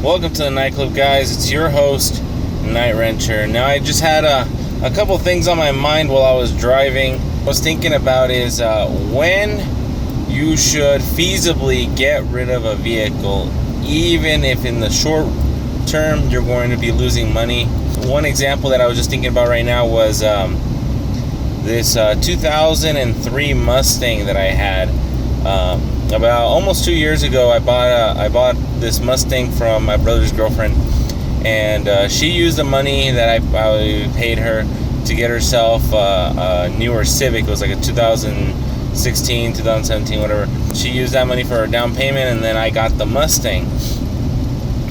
Welcome to the nightclub, guys. It's your host, Night Renter. Now, I just had a couple things on my mind while I was driving. What I was thinking about is when you should feasibly get rid of a vehicle, even if in the short term you're going to be losing money. One example that I was just thinking about right now was this 2003 Mustang that I had. About almost 2 years ago, I bought this Mustang from my brother's girlfriend, and she used the money that I paid her to get herself a newer Civic. It was like a 2016, 2017, whatever. She used that money for her down payment, and then I got the Mustang.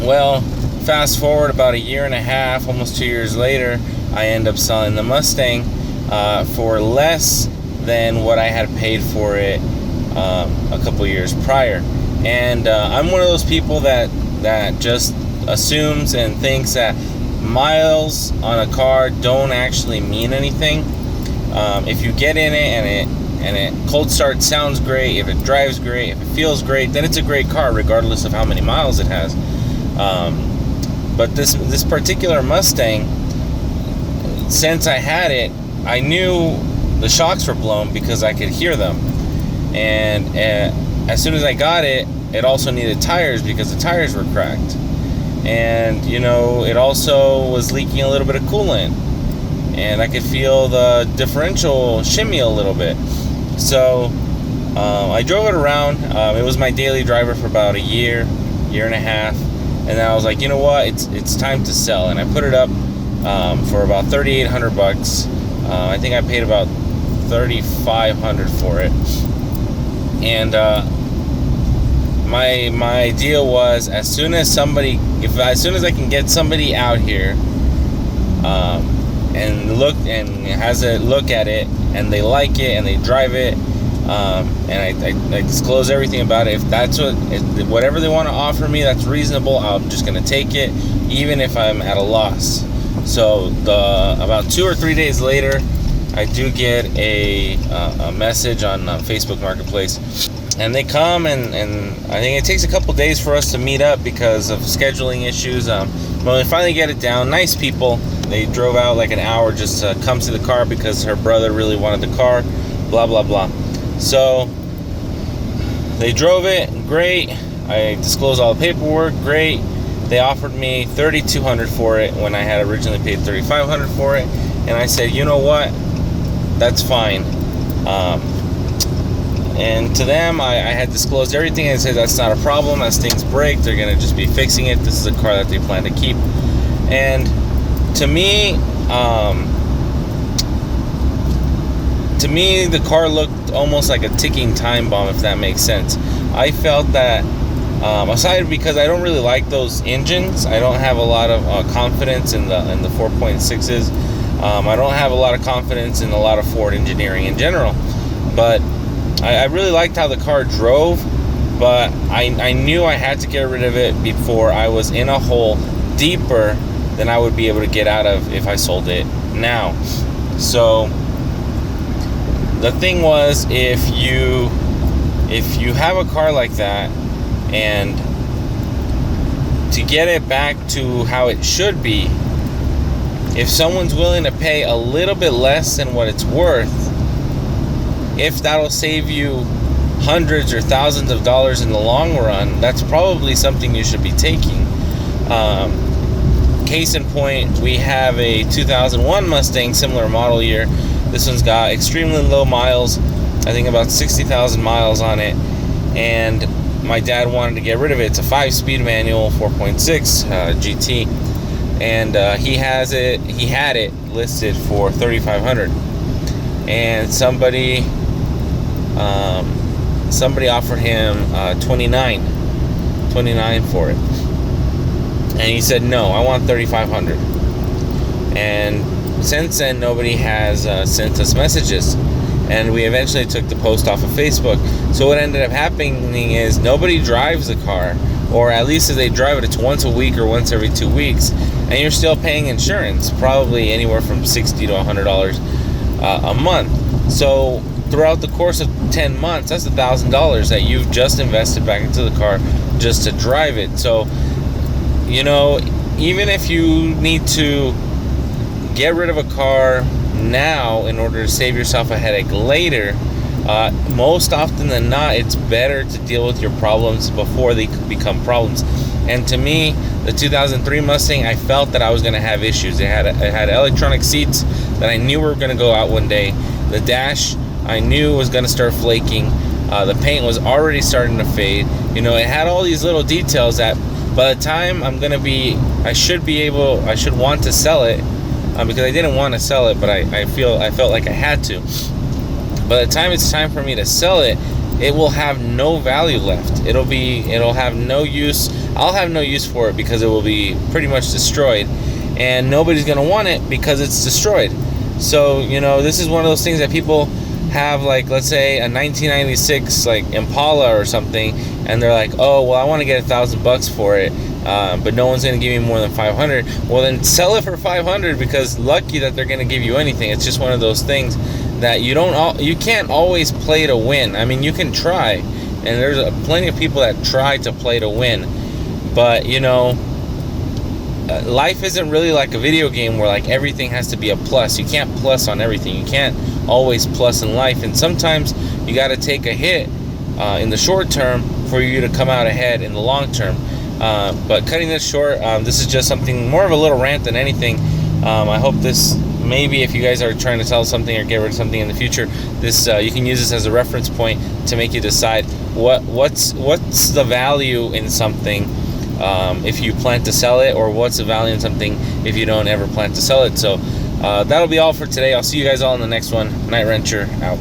Well, fast forward about a year and a half, almost 2 years later, I end up selling the Mustang for less than what I had paid for it a couple years prior. And I'm one of those people that just assumes and thinks that miles on a car don't actually mean anything. If you get in it and it cold start sounds great, if it drives great, if it feels great, then it's a great car regardless of how many miles it has. But this particular Mustang, since I had it, I knew the shocks were blown because I could hear them. And as soon as I got it, it also needed tires because the tires were cracked. And, it also was leaking a little bit of coolant. And I could feel the differential shimmy a little bit. So I drove it around. It was my daily driver for about a year and a half. And then I was like, you know what? It's time to sell. And I put it up for about $3,800. I think I paid about $3,500 for it. And my idea was, as soon as I can get somebody out here and has a look at it, and they like it and they drive it, and I disclose everything about it. If whatever they want to offer me, that's reasonable, I'm just gonna take it, even if I'm at a loss. So about 2 or 3 days later, I do get a message on Facebook Marketplace, and they come, and I think it takes a couple days for us to meet up because of scheduling issues. But we finally get it down. Nice people. They drove out like an hour just to come see the car because her brother really wanted the car, blah, blah, blah. So they drove it, great. I disclosed all the paperwork, great. They offered me $3,200 for it when I had originally paid $3,500 for it. And I said, you know what? That's fine. And to them, I had disclosed everything and said that's not a problem. As things break, they're going to just be fixing it. This is a car that they plan to keep. And to me, the car looked almost like a ticking time bomb, if that makes sense. I felt that, aside because I don't really like those engines, I don't have a lot of confidence in the 4.6s. I don't have a lot of confidence in a lot of Ford engineering in general, but I really liked how the car drove, but I knew I had to get rid of it before I was in a hole deeper than I would be able to get out of if I sold it now. So the thing was, if you have a car like that, and to get it back to how it should be, if someone's willing to pay a little bit less than what it's worth, if that'll save you hundreds or thousands of dollars in the long run, that's probably something you should be taking. Case in point, we have a 2001 Mustang, similar model year. This one's got extremely low miles, I think about 60,000 miles on it, and my dad wanted to get rid of it. It's a 5-speed manual, 4.6 GT. And he had it listed for $3,500, and somebody offered him $29 for it, and he said, no, I want $3,500. And since then, nobody has sent us messages, and we eventually took the post off of Facebook. So what ended up happening is nobody drives the car, or at least if they drive it, it's once a week or once every 2 weeks, and you're still paying insurance, probably anywhere from $60 to $100 a month. So throughout the course of 10 months, that's $1,000 that you've just invested back into the car just to drive it. So even if you need to get rid of a car now in order to save yourself a headache later, most often than not, it's better to deal with your problems before they become problems. And to me, the 2003 Mustang, I felt that I was going to have issues. It had electronic seats that I knew were going to go out one day. The dash, I knew was going to start flaking. The paint was already starting to fade. It had all these little details that by the time I should want to sell it, because I didn't want to sell it, but I felt like I had to. By the time it's time for me to sell it, it will have no value left. It'll have no use. I'll have no use for it because it will be pretty much destroyed, and nobody's gonna want it because it's destroyed. So this is one of those things that people have, like, let's say a 1996 like Impala or something, and they're like, oh well, I want to get $1,000 for it, but no one's gonna give me more than 500. Well, then sell it for 500, because lucky that they're gonna give you anything. It's just one of those things that you can't always play to win. I mean, you can try, and there's plenty of people that try to play to win, but life isn't really like a video game where like everything has to be a plus. You can't plus on everything. You can't always plus in life, and sometimes you got to take a hit in the short term for you to come out ahead in the long term. But cutting this short, this is just something more of a little rant than anything. I hope this, maybe if you guys are trying to sell something or get rid of something in the future, this you can use this as a reference point to make you decide what's the value in something if you plan to sell it, or what's the value in something if you don't ever plan to sell it. So that'll be all for today. I'll see you guys all in the next one. Night Rancher out.